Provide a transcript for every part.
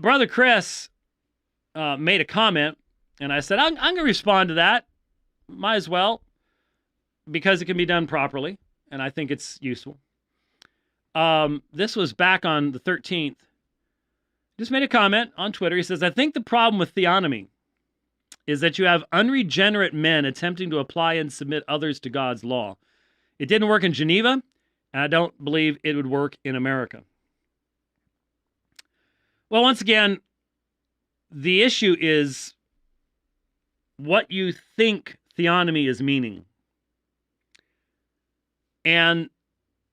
Brother Kris made a comment, and I said, I'm going to respond to that. Might as well, because it can be done properly, and I think it's useful. This was back on the 13th. Just made a comment on Twitter. He says, I think the problem with theonomy is that you have unregenerate men attempting to apply and submit others to God's law. It didn't work in Geneva, and I don't believe it would work in America. Well, once again, the issue is what you think theonomy is meaning. And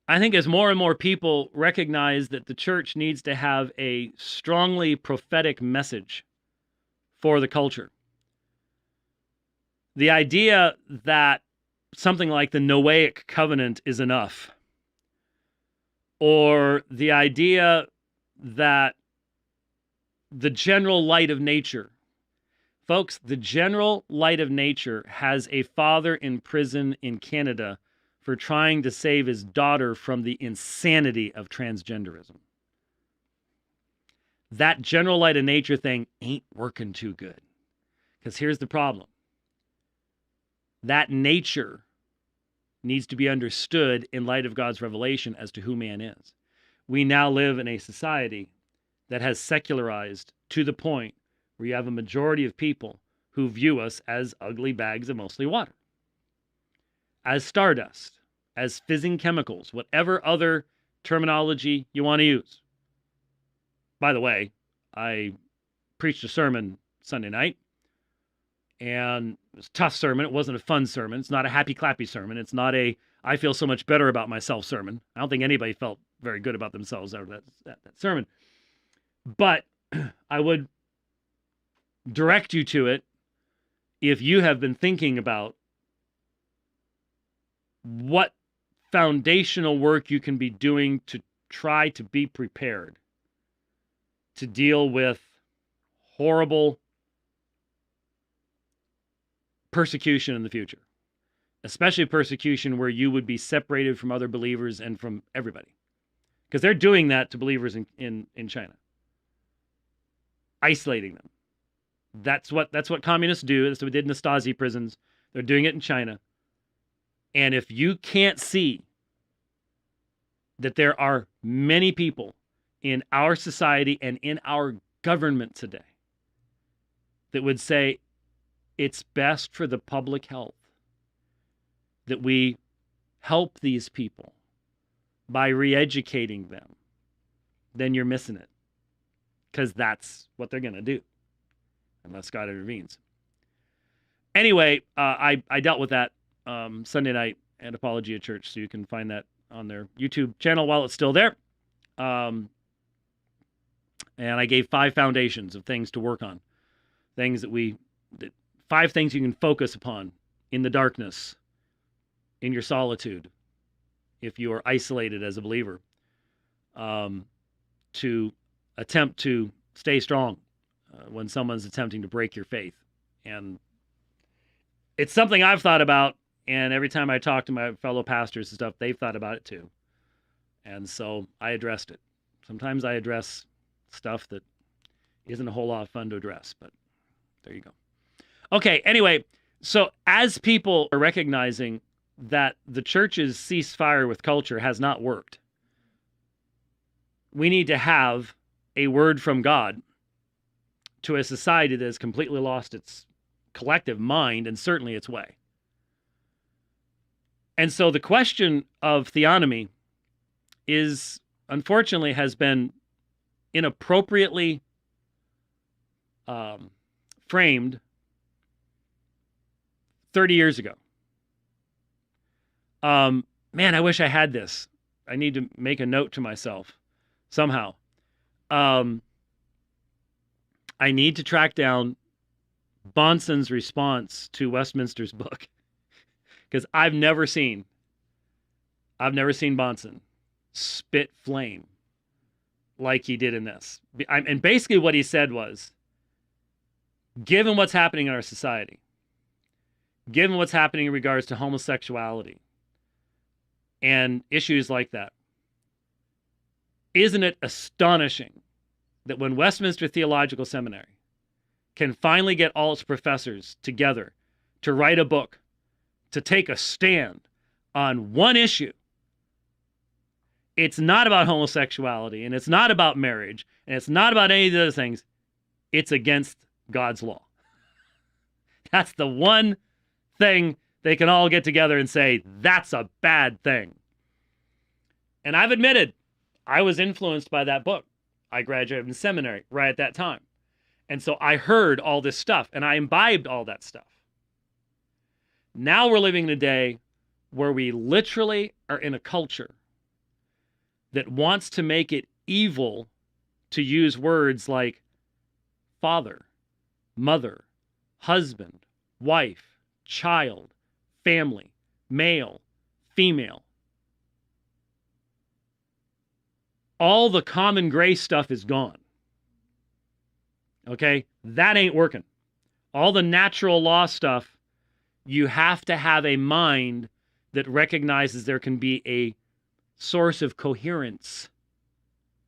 I think as more and more people recognize that the church needs to have a strongly prophetic message for the culture, the idea that something like the Noahic covenant is enough, or the idea that the general light of nature. Folks, the general light of nature has a father in prison in Canada for trying to save his daughter from the insanity of transgenderism. That general light of nature thing ain't working too good. Because here's the problem. That nature needs to be understood in light of God's revelation as to who man is. We now live in a society that has secularized to the point where you have a majority of people who view us as ugly bags of mostly water, as stardust, as fizzing chemicals, whatever other terminology you want to use. By the way, I preached a sermon Sunday night, and it was a tough sermon. It wasn't a fun sermon. It's not a happy clappy sermon. It's not a I feel so much better about myself sermon. I don't think anybody felt very good about themselves after that sermon. But I would direct you to it if you have been thinking about what foundational work you can be doing to try to be prepared to deal with horrible persecution in the future, especially persecution where you would be separated from other believers and from everybody, because they're doing that to believers in China, isolating them. That's what communists do. That's what we did in the Stasi prisons. They're doing it in China. And if you can't see that there are many people in our society and in our government today that would say it's best for the public health that we help these people by re-educating them, then you're missing it. Because that's what they're going to do, unless God intervenes. Anyway, I dealt with that Sunday night at Apologia Church, so you can find that on their YouTube channel while it's still there. And I gave 5 foundations of things to work on. Things that 5 things you can focus upon in the darkness, in your solitude, if you are isolated as a believer, to attempt to stay strong when someone's attempting to break your faith. And it's something I've thought about, and every time I talk to my fellow pastors and stuff, they've thought about it too. And so I addressed it. Sometimes I address stuff that isn't a whole lot of fun to address, but there you go. Okay, anyway, so as people are recognizing that the church's ceasefire with culture has not worked, we need to have a word from God to a society that has completely lost its collective mind and certainly its way. And so the question of theonomy is, unfortunately, has been inappropriately framed 30 years ago. Man, I wish I had this. I need to make a note to myself somehow. I need to track down Bonson's response to Westminster's book, because I've never seen Bonson spit flame like he did in this. And basically what he said was, given what's happening in our society, given what's happening in regards to homosexuality and issues like that, isn't it astonishing that when Westminster Theological Seminary can finally get all its professors together to write a book, to take a stand on one issue, it's not about homosexuality, and it's not about marriage, and it's not about any of the other things. It's against God's law. That's the one thing they can all get together and say, that's a bad thing. And I've admitted, I was influenced by that book. I graduated from seminary right at that time. And so I heard all this stuff, and I imbibed all that stuff. Now we're living in a day where we literally are in a culture that wants to make it evil to use words like father, mother, husband, wife, child, family, male, female. All the common grace stuff is gone. Okay? That ain't working. All the natural law stuff, you have to have a mind that recognizes there can be a source of coherence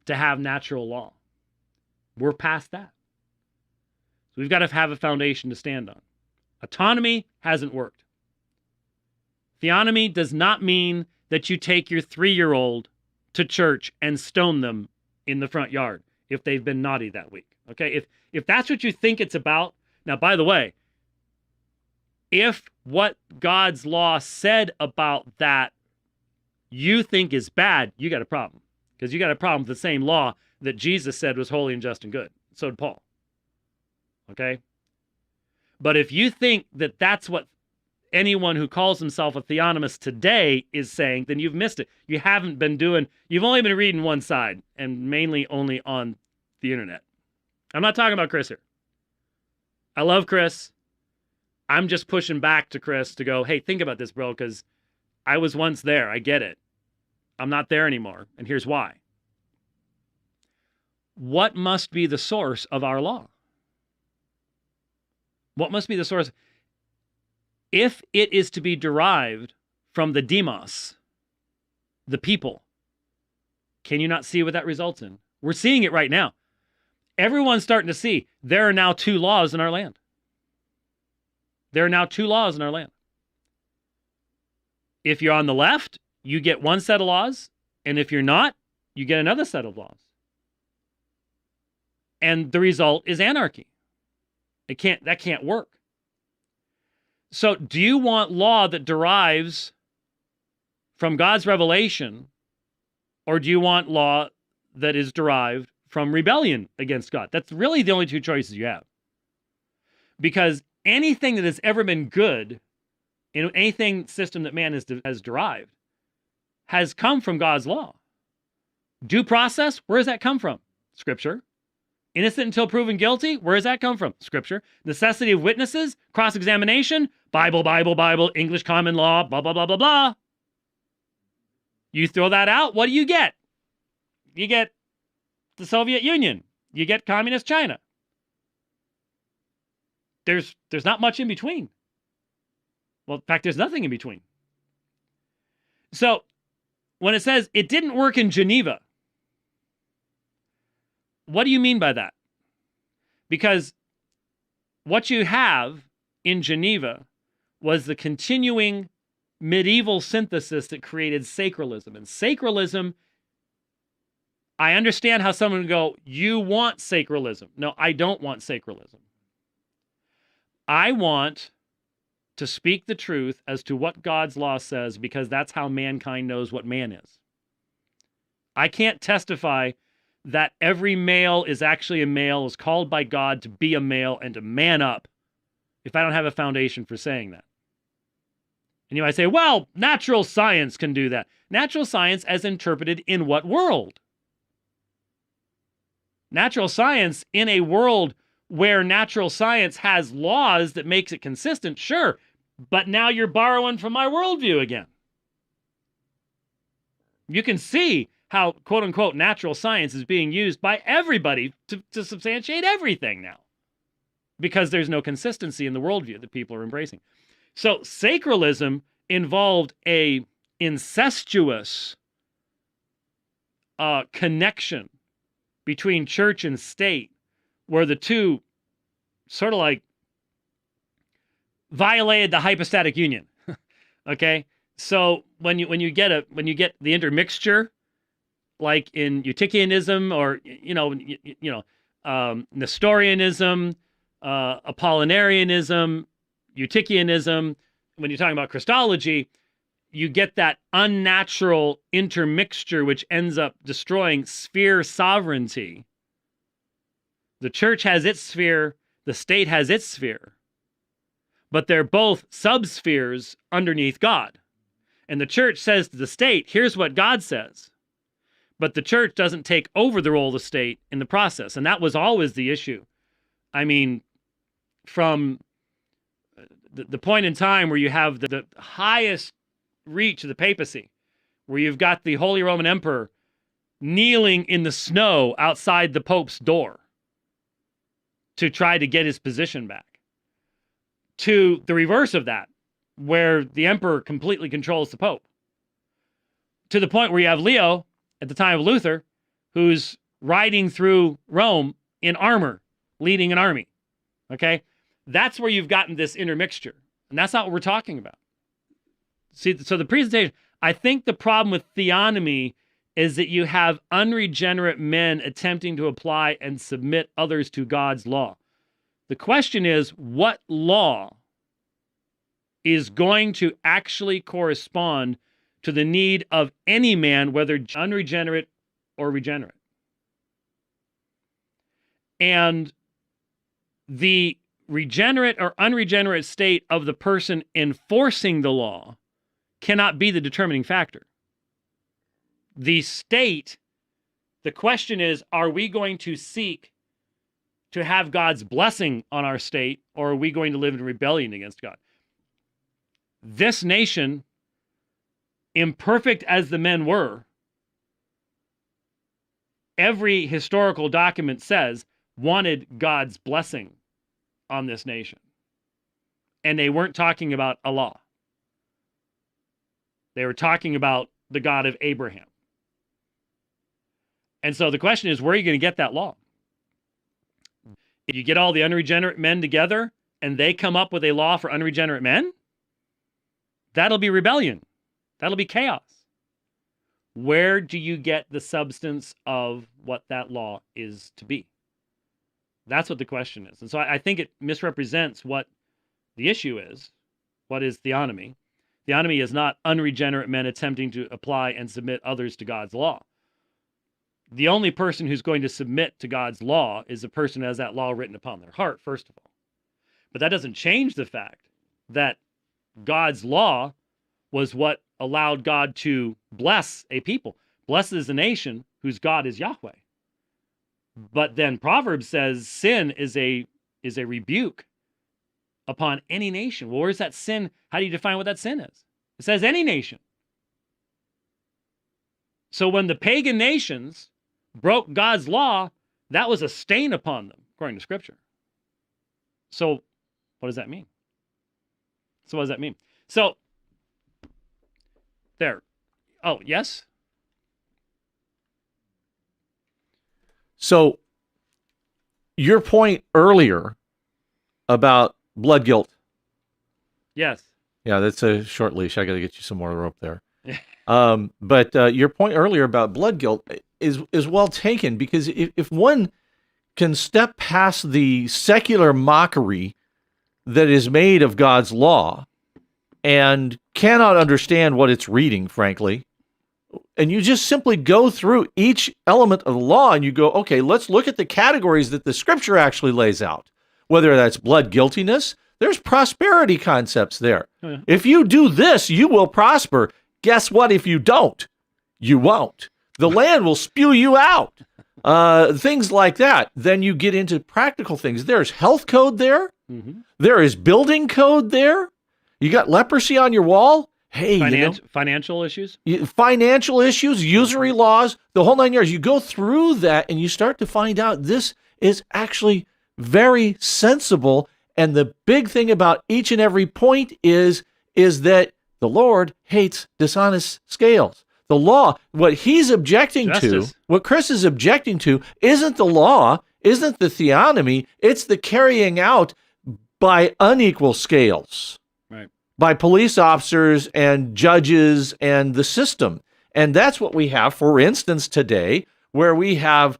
to have natural law. We're past that. So we've got to have a foundation to stand on. Autonomy hasn't worked. Theonomy does not mean that you take your 3-year-old to church and stone them in the front yard if they've been naughty that week. Okay? If that's what you think it's about. Now, by the way, if what God's law said about that you think is bad, you got a problem. Because you got a problem with the same law that Jesus said was holy and just and good. So did Paul. Okay? But if you think that that's what anyone who calls himself a theonomist today is saying, then you've missed it. You've only been reading one side, and mainly only on the internet. I'm not talking about Kris here. I love Kris. I'm just pushing back to Kris to go, hey, think about this, bro, because I was once there. I get it. I'm not there anymore, and here's why. What must be the source of our law? What must be the source? If it is to be derived from the demos, the people, can you not see what that results in? We're seeing it right now. Everyone's starting to see there are now 2 laws in our land. There are now 2 laws in our land. If you're on the left, you get one set of laws, and if you're not, you get another set of laws. And the result is anarchy. That can't work. So do you want law that derives from God's revelation, or do you want law that is derived from rebellion against God? That's really the only 2 choices you have. Because anything that has ever been good, in anything system that man has derived, has come from God's law. Due process, where does that come from? Scripture. Innocent until proven guilty, where does that come from? Scripture. Necessity of witnesses, cross-examination, Bible, English common law, blah, blah, blah, blah, blah. You throw that out, what do you get? You get the Soviet Union. You get communist China. There's not much in between. Well, in fact, there's nothing in between. So when it says it didn't work in Geneva, what do you mean by that? Because what you have in Geneva was the continuing medieval synthesis that created sacralism. And sacralism, I understand how someone would go, you want sacralism. No, I don't want sacralism. I want to speak the truth as to what God's law says, because that's how mankind knows what man is. I can't testify that every male is actually a male, is called by God to be a male and to man up, if I don't have a foundation for saying that. And you might say, well, natural science can do that. Natural science as interpreted in what world? Natural science in a world where natural science has laws that makes it consistent, sure, but now you're borrowing from my worldview again. You can see how, quote unquote, natural science is being used by everybody to substantiate everything now, because there's no consistency in the worldview that people are embracing. So sacralism involved a incestuous connection between church and state, where the two sort of like violated the hypostatic union. Okay, so when you get the intermixture, like in Eutychianism or Nestorianism, Apollinarianism, Eutychianism, when you're talking about Christology, you get that unnatural intermixture which ends up destroying sphere sovereignty. The church has its sphere, the state has its sphere, but they're both subspheres underneath God. And the church says to the state, here's what God says. But the church doesn't take over the role of the state in the process. And that was always the issue. I mean, from the point in time where you have the highest reach of the papacy, where you've got the Holy Roman Emperor kneeling in the snow outside the Pope's door to try to get his position back, to the reverse of that, where the emperor completely controls the Pope, to the point where you have Leo, at the time of Luther, who's riding through Rome in armor, leading an army. Okay? That's where you've gotten this intermixture. And that's not what we're talking about. See, so the presentation, I think the problem with theonomy is that you have unregenerate men attempting to apply and submit others to God's law. The question is, what law is going to actually correspond to the need of any man, whether unregenerate or regenerate? And the regenerate or unregenerate state of the person enforcing the law cannot be the determining factor. The state, the question is, are we going to seek to have God's blessing on our state, or are we going to live in rebellion against God? This nation, imperfect as the men were, every historical document says, wanted God's blessing on this nation. And they weren't talking about Allah. They were talking about the God of Abraham. And so the question is, where are you going to get that law? If you get all the unregenerate men together and they come up with a law for unregenerate men, that'll be rebellion. That'll be chaos. Where do you get the substance of what that law is to be? That's what the question is. And so I think it misrepresents what the issue is. What is theonomy? Theonomy is not unregenerate men attempting to apply and submit others to God's law. The only person who's going to submit to God's law is the person who has that law written upon their heart, first of all. But that doesn't change the fact that God's law was what allowed God to bless a people. Blessed is the nation whose God is Yahweh. But then Proverbs says sin is a rebuke upon any nation. Well, where's that sin? How do you define what that sin is? It says any nation. So when the pagan nations broke God's law, that was a stain upon them, according to Scripture. So what does that mean? So there. Oh, yes? So your point earlier about blood guilt. Yes. Yeah, that's a short leash. I got to get you some more rope there. But your point earlier about blood guilt is well taken, because if one can step past the secular mockery that is made of God's law and cannot understand what it's reading, frankly, and you just simply go through each element of the law and you go, okay, let's look at the categories that the Scripture actually lays out, whether that's blood guiltiness, there's prosperity concepts there. Oh, yeah. If you do this, you will prosper. Guess what? If you don't, you won't. The land will spew you out. Things like that. Then you get into practical things. There's health code there. Mm-hmm. There is building code there. You got leprosy on your wall. Hey, financial issues? Financial issues, usury laws, the whole 9 yards. You go through that and you start to find out this is actually very sensible. And the big thing about each and every point is that the Lord hates dishonest scales. The law, what he's objecting Justice. to, what Kris is objecting to, isn't the law, isn't the theonomy, it's the carrying out by unequal scales, Right. by police officers and judges and the system. And that's what we have, for instance, today, where we have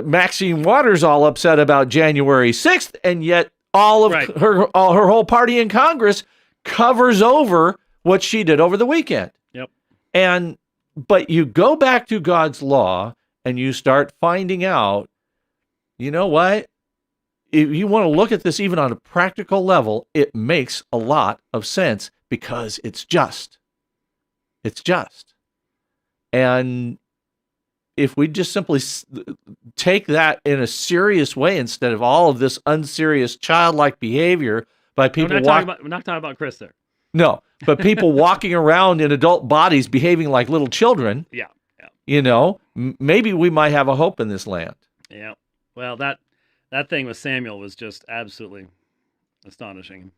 Maxine Waters all upset about January 6th, and yet all of Right. her whole party in Congress covers over what she did over the weekend. Yep. But you go back to God's law and you start finding out, you know what? If you want to look at this even on a practical level, it makes a lot of sense because it's just. It's just. And if we just simply take that in a serious way instead of all of this unserious childlike behavior by people We're not talking about Kris there. No, but people walking around in adult bodies behaving like little children, Yeah. you know, maybe we might have a hope in this land. Yeah. Well, that thing with Samuel was just absolutely astonishing.